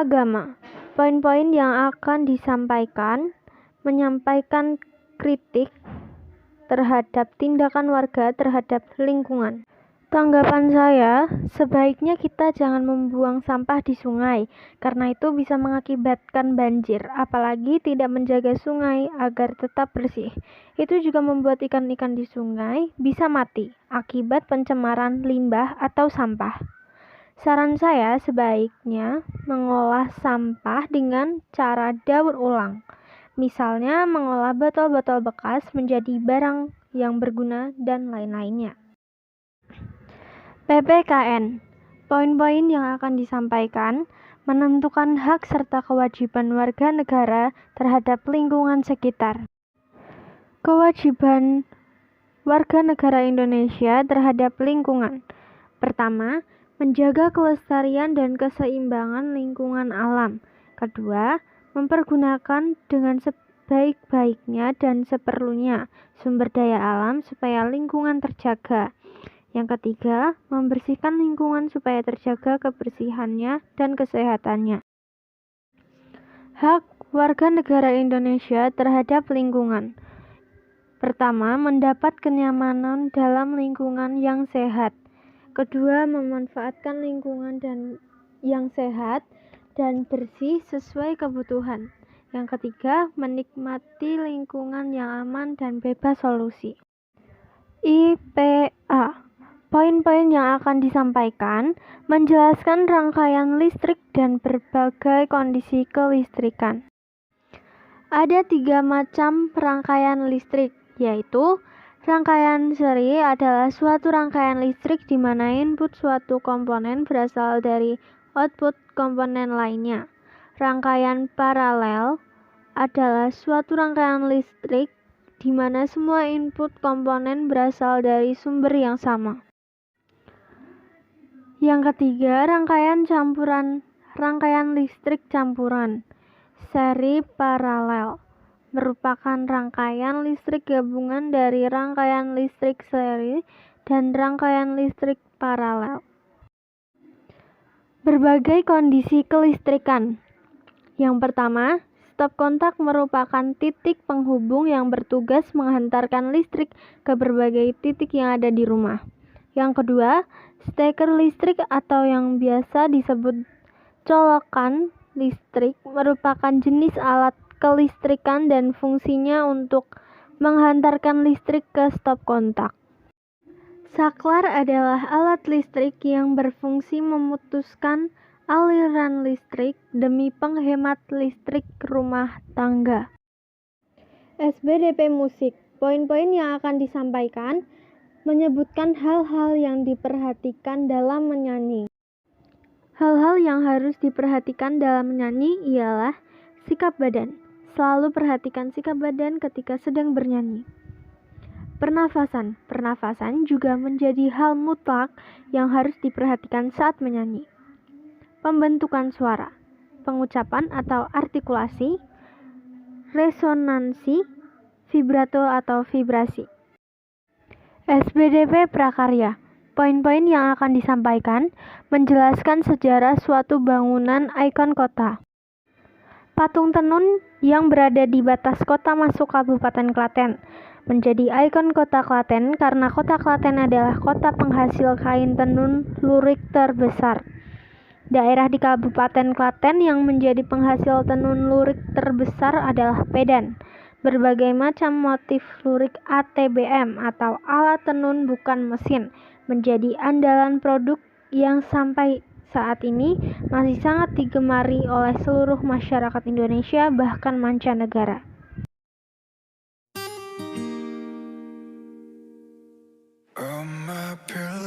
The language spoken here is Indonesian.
Agama. Poin-poin yang akan disampaikan menyampaikan kritik terhadap tindakan warga terhadap lingkungan. Tanggapan saya, sebaiknya kita jangan membuang sampah di sungai, karena itu bisa mengakibatkan banjir, apalagi tidak menjaga sungai agar tetap bersih. Itu juga membuat ikan-ikan di sungai bisa mati akibat pencemaran limbah atau sampah. Saran saya sebaiknya mengolah sampah dengan cara daur ulang. Misalnya mengolah botol-botol bekas menjadi barang yang berguna dan lain-lainnya. PPKN. Poin-poin yang akan disampaikan menentukan hak serta kewajiban warga negara terhadap lingkungan sekitar. Kewajiban warga negara Indonesia terhadap lingkungan. Pertama, menjaga kelestarian dan keseimbangan lingkungan alam. Kedua, mempergunakan dengan sebaik-baiknya dan seperlunya sumber daya alam supaya lingkungan terjaga. Yang ketiga, membersihkan lingkungan supaya terjaga kebersihannya dan kesehatannya. Hak warga negara Indonesia terhadap lingkungan. Pertama, mendapat kenyamanan dalam lingkungan yang sehat. Kedua, memanfaatkan lingkungan yang sehat dan bersih sesuai kebutuhan. Yang ketiga, menikmati lingkungan yang aman dan bebas polusi. IPA. Poin-poin yang akan disampaikan menjelaskan rangkaian listrik dan berbagai kondisi kelistrikan. Ada 3 macam rangkaian listrik, yaitu rangkaian seri adalah suatu rangkaian listrik di mana input suatu komponen berasal dari output komponen lainnya. Rangkaian paralel adalah suatu rangkaian listrik di mana semua input komponen berasal dari sumber yang sama. Yang ketiga, rangkaian listrik campuran. Seri paralel merupakan rangkaian listrik gabungan dari rangkaian listrik seri dan rangkaian listrik paralel. Berbagai kondisi kelistrikan. Yang pertama, stop kontak merupakan titik penghubung yang bertugas menghantarkan listrik ke berbagai titik yang ada di rumah. Yang kedua, steker listrik atau yang biasa disebut colokan listrik merupakan jenis alat kelistrikan dan fungsinya untuk menghantarkan listrik ke stop kontak. Saklar adalah alat listrik yang berfungsi memutuskan aliran listrik demi penghemat listrik rumah tangga. SBDP musik. Poin-poin yang akan disampaikan menyebutkan hal-hal yang diperhatikan dalam menyanyi. Hal-hal yang harus diperhatikan dalam menyanyi ialah sikap badan. Selalu perhatikan sikap badan ketika sedang bernyanyi. Pernafasan. Pernafasan juga menjadi hal mutlak yang harus diperhatikan saat menyanyi. Pembentukan suara. Pengucapan atau artikulasi. Resonansi. Vibrato atau vibrasi. SBDP prakarya. Poin-poin yang akan disampaikan menjelaskan sejarah suatu bangunan ikon kota. Patung tenun yang berada di batas kota masuk Kabupaten Klaten menjadi ikon kota Klaten karena kota Klaten adalah kota penghasil kain tenun lurik terbesar. Daerah di Kabupaten Klaten yang menjadi penghasil tenun lurik terbesar adalah Pedan. Berbagai macam motif lurik ATBM atau alat tenun bukan mesin menjadi andalan produk yang sampai saat ini masih sangat digemari oleh seluruh masyarakat Indonesia bahkan mancanegara. On my pillow